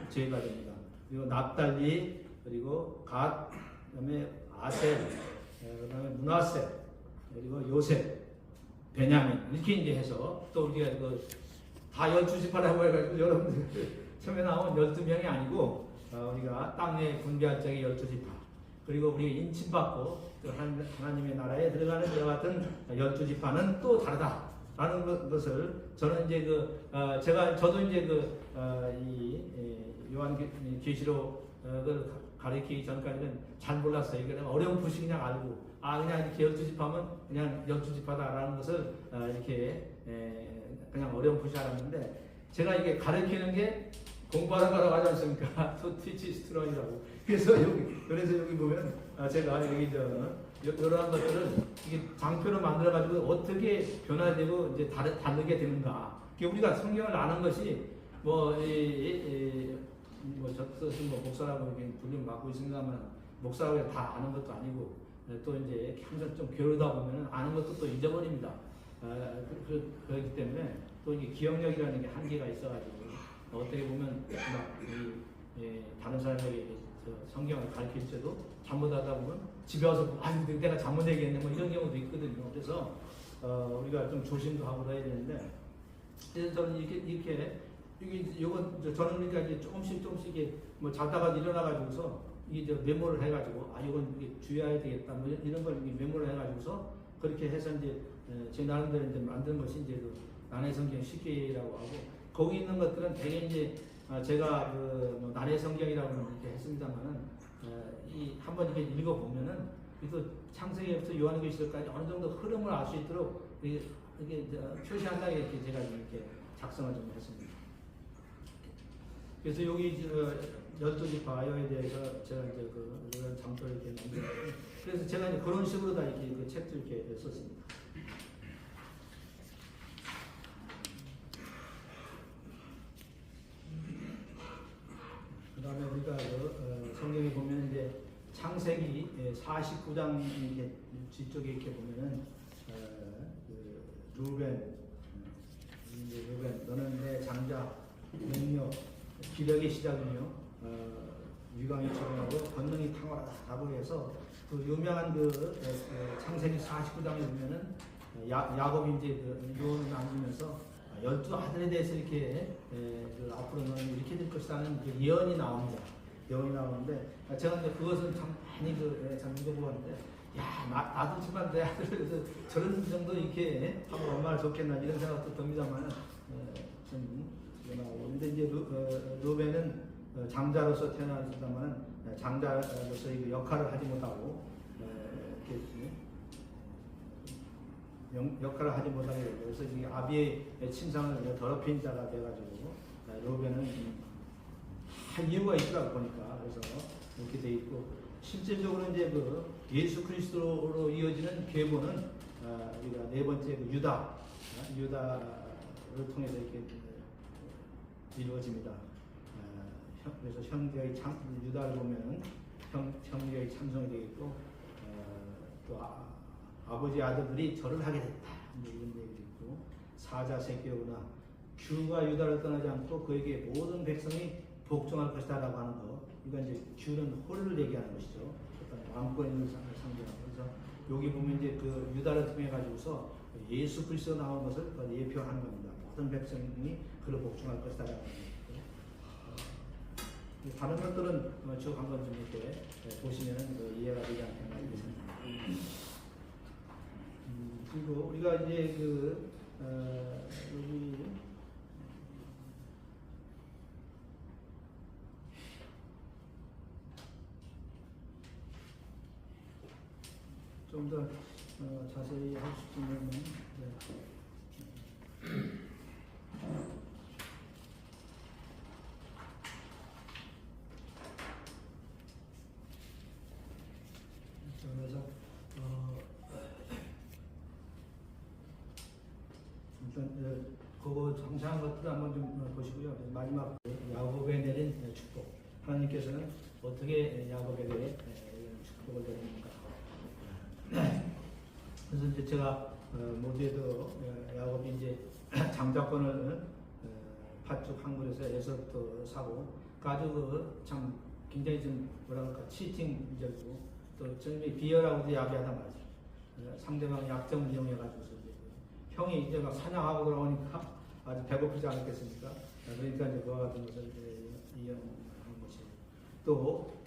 제외가 됩니다. 그리고 납달리 그리고 갓, 그다음에 아셀, 그다음에 므낫세, 그리고 요셉, 베냐민 이렇게 이제 해서 또 우리가 다 12지파라고 해가지고 여러분들 처음에 나온 12명이 아니고 우리가 땅에 분배할 적에 12지파 그리고 우리 인침받고 또 하나님의 나라에 들어가는 이와 같은 12지파는 또 다르다라는 것을 저는 이제 저도 이제 이 요한계시록 그걸 가르치기 전까지는 잘 몰랐어요. 그냥 어렴풋이 그냥 알고, 그냥 이렇게 12집 하면 그냥 12집하다라는 것을 이렇게 그냥 어렴풋이 알았는데, 제가 이게 가르치는 게 공부하는 거라고 하지 않습니까? To teach is to learn이라고. 그래서 여기 보면 제가 여기 이러한 것들은 이게 장표로 만들어가지고 어떻게 변화되고 이제 다르게 되는가. 우리가 성경을 아는 것이 저것은 목사라고 이렇게 불림 받고 있습니다만, 목사라고 다 아는 것도 아니고, 또 이제 항상 좀 게으르다 보면 아는 것도 또 잊어버립니다. 그렇기 때문에 또 이게 기억력이라는 게 한계가 있어가지고, 어떻게 보면 다른 사람에게 성경을 가르칠 때도 잘못하다 보면 집에 와서 내가 잘못 얘기했네 이런 경우도 있거든요. 그래서 우리가 좀 조심도 하고 해야 되는데, 그래서 저는 이게 저는 그러니까 이제 조금씩 이게 자다가 일어나가지고서 이게 메모를 해가지고 이건 이게 주의해야 되겠다 이런 걸 메모를 해가지고서 그렇게 해서 이제 제 나름대로 이제 만든 것이 이제 난해 성경 쉽게라고 하고, 거기 있는 것들은 되게 이제 제가 난해 성경이라고 이렇게 했습니다만은 한번 이렇게 읽어보면은 또 창세기부터 요한계시록까지 어느 정도 흐름을 알 수 있도록 이게 표시한다고 이렇게 제가 이렇게 작성을 좀 했습니다. 그래서 여기 12지파에 대해서 제가 이제 이런 장표를 이렇게 만들었고, 그래서 제가 이제 그런 식으로 다 이렇게 그 책도 이렇게 썼습니다. 그 다음에 우리가 성경에 보면 이제 창세기 49장 이렇게 뒤쪽에 이렇게 보면은 루벤, 너는 내 장자, 능력, 기력의 시작이며 유강이 출현하고 권능이 탁월하다고 해서 그 유명한 창세기 49장에 보면은 야곱이 이제 유언을 남기면서 12아들에 대해서 이렇게 앞으로 너는 이렇게 될 것이라는 그 예언이 나옵니다. 예언이 나오는데 제가 이제 그것은 참 많이 참 읽어보았는데, 나도 정말 내 아들을 저런 정도 이렇게 하면 얼마나 좋겠나 이런 생각도 듭니다만 좀 나오고. 근데 이제 루벤은 장자로서 태어났습니다만 장자로서 역할을 하지 못하고 역할을 하지 못하게 되고, 그래서 이게 아비의 친상을 더럽힌 자가 돼가지고 루벤은 한 이유가 있더라고 보니까. 그래서 이렇게 돼 있고, 실질적으로 이제 예수 그리스도로 이어지는 계보는 우리가 네 번째 유다를 통해서 이렇게 이루어집니다. 그래서 유다를 보면 형제의 참성이 되겠고, 또 아버지 아들들이 절을 하게 됐다 이런 얘기도 있고, 사자 새끼오나 주가 유다를 떠나지 않고 그에게 모든 백성이 복종할 것이다라고 하는 거. 이건 이제 주는 홀을 얘기하는 것이죠. 어떤 왕권 있는 상징하고. 그래서 여기 보면 이제 그 유다를 통해 가지고서 예수 그리스도 나온 것을 예표하는 겁니다. 모든 백성이 그를 복종할 것이다라고 하는 거. 다른 것들은 쭉 한번 좀 이렇게 보시면은 이해가 되지 않겠나 이렇게 생각합니다. 그리고 우리가 이제 여기 좀 더 자세히 할 수 있으면 그래서 일단 그거 상세한 것도 한번 좀 보시고요. 마지막 야곱에 내린 축복. 하나님께서는 어떻게 야곱에게 축복을 내립니까? 그래서 이제 제가 모두에도 야곱이 이제 장자권을 팥죽 한 그릇에 에서부터 사고, 아주 참 굉장히 좀 뭐랄까 치팅적이고 또 정말 비열하고도 야비하단 말이죠. 상대방 약점을 이용해가지고 형이 이제 막 사냥하고 돌아오니까 아주 배고프지 않겠습니까? 그러니까 이제 그와 같은 것을 이용한 것이, 또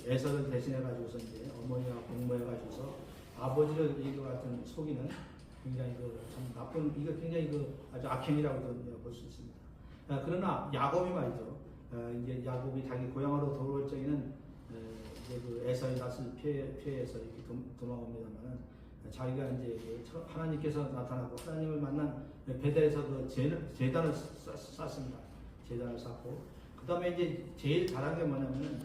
에서를 대신해가지고서 이제 어머니가 공모해가지고서 아버지를 이거 같은 속이는 굉장히 참 나쁜, 이거 굉장히 아주 악행이라고도 볼 수 있습니다. 그러나 야곱이 말이죠. 이제 야곱이 자기 고향으로 돌아올 적에는 이제 그 에사의 낯을 피해서 이렇게 도망옵니다만은 자기가 이제 하나님께서 나타나고 하나님을 만난 베델에서 그 제단을 쌓습니다. 제단을 쌓고 그 다음에 이제 제일 잘한 게 뭐냐면은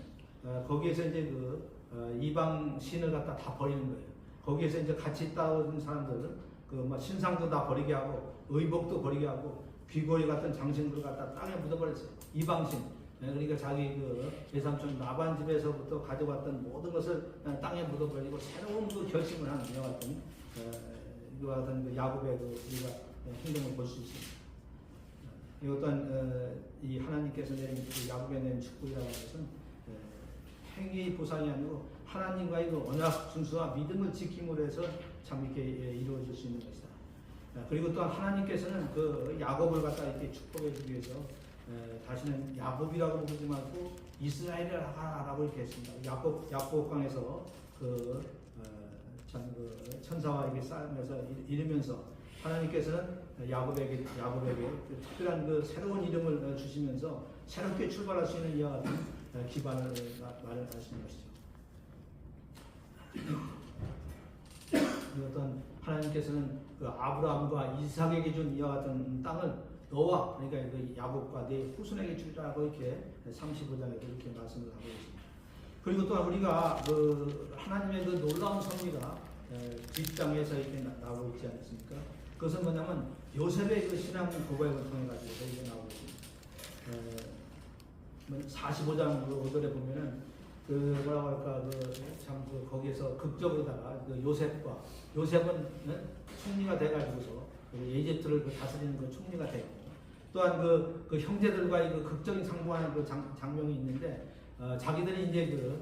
거기에서 이제 그 이방 신을 갖다 다 버리는 거예요. 거기에서 이제 같이 따온 사람들 그 뭐 신상도 다 버리게 하고 의복도 버리게 하고 귀걸이 같은 장신들 갖다 땅에 묻어버렸어요. 이방신. 그러니까 자기 그 외삼촌 라반 집에서부터 가져왔던 모든 것을 땅에 묻어버리고 새로운 그 결심을 하는 이와 같은 그 야곱의 그 우리가 행동을 볼 수 있습니다. 이 또한 이 하나님께서 내린 그 야곱에 내린 축복이라는 것은 행위 보상이 아니고 하나님과의 그 언약 순수와 믿음을 지킴으로 해서 참 이렇게 이루어질 수 있는 것이다. 그리고 또한 하나님께서는 그 야곱을 갖다 이렇게 축복해 주기 위해서 다시는 야곱이라고 부르지 말고 이스라엘이라고 이렇게 했습니다. 야곱강에서 그 천사와 이게 싸우면서 이르면서 하나님께서는 야곱에게 그 특별한 그 새로운 이름을 주시면서 새롭게 출발할 수 있는 이와 같은 기반을 말하시는 것이죠. 어떤 하나님께서는 그 아브라함과 이삭에게 준 이와 같은 땅을 너와 그러니까 그 야곱과 내 후손에게 주라고 이렇게 35장에서 이렇게 말씀을 하고 있습니다. 그리고 또한 우리가 그 하나님의 그 놀라운 섭리가 뒷장에서 이렇게 나오고 있지 않습니까? 그것은 뭐냐면 요셉의 그 신앙 고백을 통해 가지고 이게 나오고 있습니다. 45장 그 5절에 보면은 그 뭐라고 할까 그 거기에서 극적으로다가 그 요셉은 총리가 돼가지고서 이집트를 다스리는 그 총리가 되고 또한 그 형제들과의 그 극적인 상봉하는 그 장면이 있는데 자기들이 이제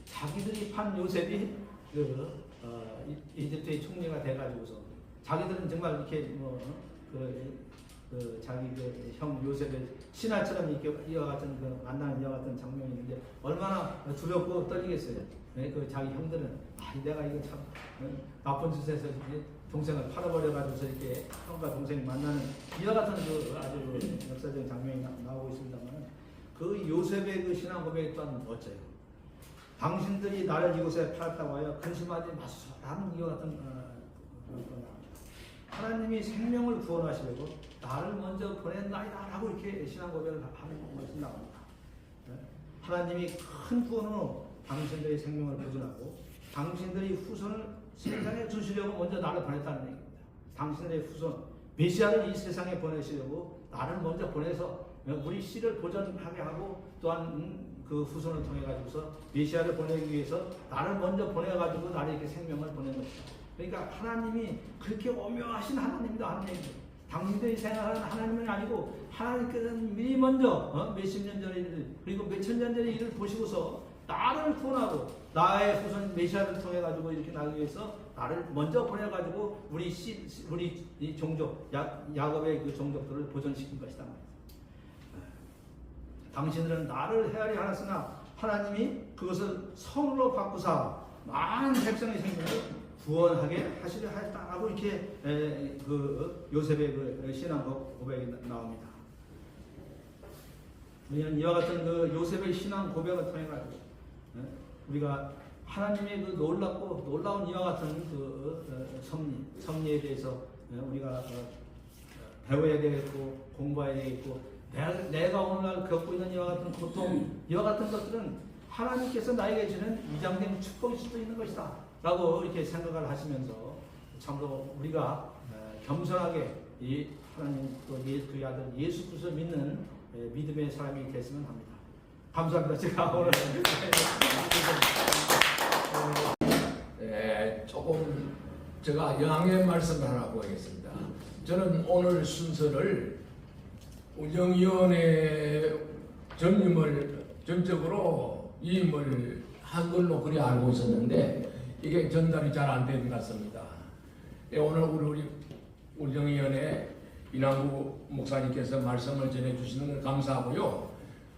자기들이 판 요셉이 이집트의 총리가 돼가지고서 자기들은 정말 이렇게 자기 형 요셉의 신하처럼 이렇게 이와 같은 만나는 이와 같은 장면이 있는데 얼마나 두렵고 떨리겠어요. 그 자기 형들은 내가 이거 참 나쁜 짓에서 동생을 팔아버려가지고서 이렇게 형과 동생이 만나는 이와 같은 아주 역사적인 장면이 나오고 있습니다만 그 요셉의 그 신앙 고백이 또한 멋져요. 당신들이 나를 이곳에 팔았다고 하여 근심하지 마소서라는 이와 같은 하나님이 생명을 구원하시려고 나를 먼저 보낸다이다 라고 이렇게 신앙 고백을 하는 것이 나옵니다. 하나님이 큰 구원으로 당신들의 생명을 보존하고 당신들의 후손을 세상에 주시려고 먼저 나를 보냈다는 얘기입니다. 당신들의 후손 메시아를 이 세상에 보내시려고 나를 먼저 보내서 우리 씨를 보존하게 하고 또한 그 후손을 통해 가지고서 메시아를 보내기 위해서 나를 먼저 보내가지고 나를 이렇게 생명을 보낸 것이다. 그러니까 하나님이 그렇게 오묘하신 하나님이다 하는 얘기예요. 당신들이 생각하는 하나님은 아니고 하나님께서는 미리 먼저 몇십 년 전의 일을 그리고 몇천 년 전의 일을 보시고서 나를 구원하고 나의 후손 메시아를 통해 가지고 이렇게 나기 위해서 나를 먼저 보내 가지고 우리 이 종족 야곱의 그 종족들을 보존시킨 것이다. 당신들은 나를 헤아려 하였으나 하나님이 그것을 성으로 바꾸사 많은 백성의 생명을 구원하게 하시려 하였다라고 이렇게 그 요셉의 그 신앙 고백이 나옵니다. 우리는 이와 같은 그 요셉의 신앙 고백을 통해 가지고 우리가 하나님의 그 놀랍고 놀라운 이와 같은 그 섭리에 대해서 우리가 배워야 되겠고 공부해야 되겠고 내가 오늘날 겪고 있는 이와 같은 고통 이와 같은 것들은 하나님께서 나에게 주는 위장된 축복일 수도 있는 것이다 라고 이렇게 생각을 하시면서 참으로 우리가 겸손하게 이 하나님 또 그의 아들 예수 그리스도를 믿는 믿음의 사람이 됐으면 합니다. 감사합니다. 제가 오늘 조금 제가 양해 말씀을 하나 보이겠습니다. 저는 오늘 순서를 운영위원회 전적으로 위임을 한 걸로 그리 알고 있었는데 이게 전달이 잘 안 된 것 같습니다. 오늘 우리 운영위원회 이남구 목사님께서 말씀을 전해주시는 걸 감사하고요.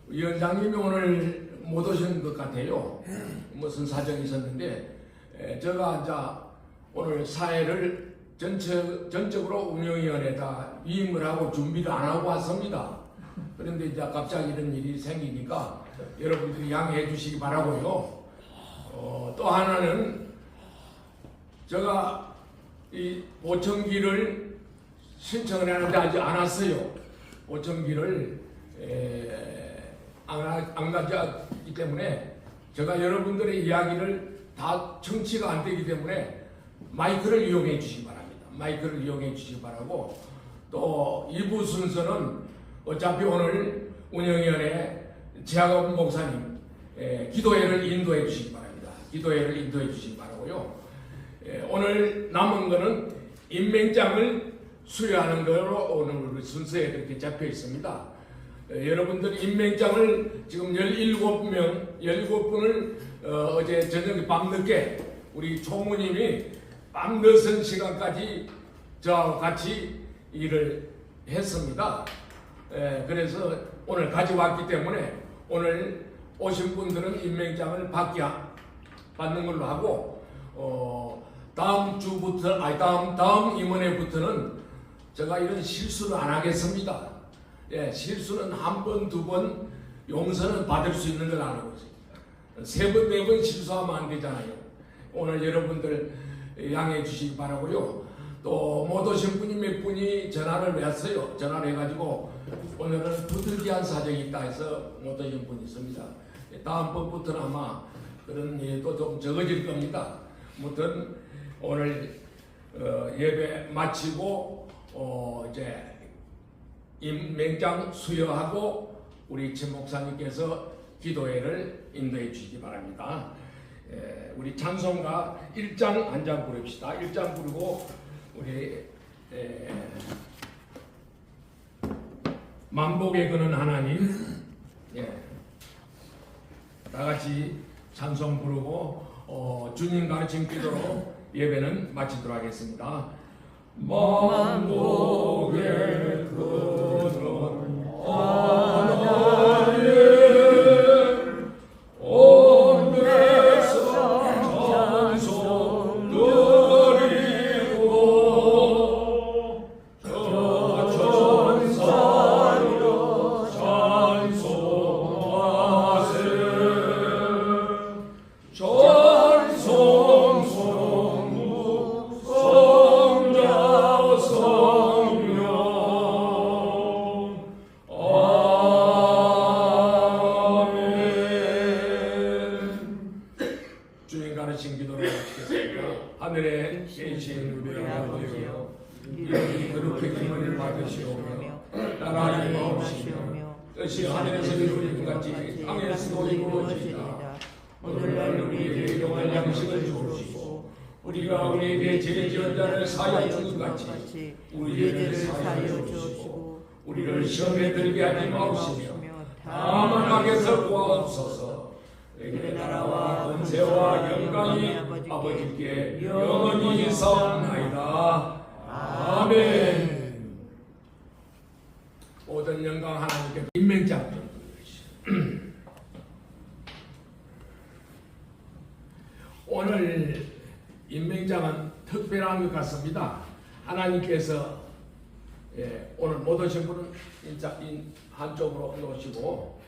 위원장님이 오늘 못 오신 것 같아요. 무슨 사정이 있었는데 제가 이제 오늘 사회를 전적으로 운영위원회에다 위임을 하고 준비를 안 하고 왔습니다. 그런데 이제 갑자기 이런 일이 생기니까 여러분들이 양해해 주시기 바라고요. 또 하나는 제가 이 보청기를 신청을 하는데 아직 안 왔어요. 보청기를 안 가져왔기 때문에 제가 여러분들의 이야기를 다 청취가 안 되기 때문에 마이크를 이용해 주시기 바랍니다. 마이크를 이용해 주시기 바라고, 또 2부 순서는 어차피 오늘 운영위원회 최학원 목사님 기도회를 인도해 주시기 바랍니다. 기도회를 인도해 주시기 바라고요. 오늘 남은 거는 임명장을 수여하는 거로 오늘 순서에 그렇게 잡혀 있습니다. 여러분들 임명장을 지금 17분을 어제 저녁에 밤늦게 우리 총무님이 밤늦은 시간까지 저하고 같이 일을 했습니다. 그래서 오늘 가져왔기 때문에 오늘 오신 분들은 임명장을 받는 걸로 하고, 다음 주부터 다음 임원회부터는 제가 이런 실수를 안 하겠습니다. 실수는 한 번, 두 번 용서는 받을 수 있는 걸 알고 있어요. 세 번, 네 번 실수하면 안 되잖아요. 오늘 여러분들 양해해 주시기 바라고요. 또 못 오신 분이 몇 분이 전화를 했어요. 전화를 해가지고 오늘은 부득이한 사정이 있다 해서 못 오신 분이 있습니다. 다음번부터는 아마 그런 일도 좀 적어질 겁니다. 아무튼 오늘 예배 마치고 이제 임명장 수여하고 우리 최 목사님께서 기도회를 인도해 주시기 바랍니다. 우리 찬송가 1장 한 장 부릅시다. 1장 부르고 우리 만복에 거는 하나님, 다 같이 찬송 부르고 주님 가르친 기도로 예배는 마치도록 하겠습니다. 만복에 거는 하나님, 온 백성 찬송 드리고 저 천사여 찬송하세. 찬송 성부 성자 성령 주님 가르친 기도를 마치겠습니다. 하늘에 계신 우리 아버지여, 이름이 그렇게 기문을 받으시오며 나라를 마옵시며 뜻이 하늘에서 이루어진 것 같이 땅에서도 이루어지이다. 오늘날 우리에게 일용할 양식을 주옵시고 우리가 우리에게 죄 지은 자를 사하여 주는 것 같이 우리를 사하여 주옵시고 우리를 시험에 들게 하지 마옵시며 다만 악에서 구하옵소서. 내 나라와 권세와 영광이 아버지께 영원히 사옵나이다. 아멘. 모든 영광 하나님께. 임명장 좀 부르시오. 오늘 임명장은 특별한 것 같습니다. 하나님께서 오늘 못 오신 분은 한쪽으로 놓으시고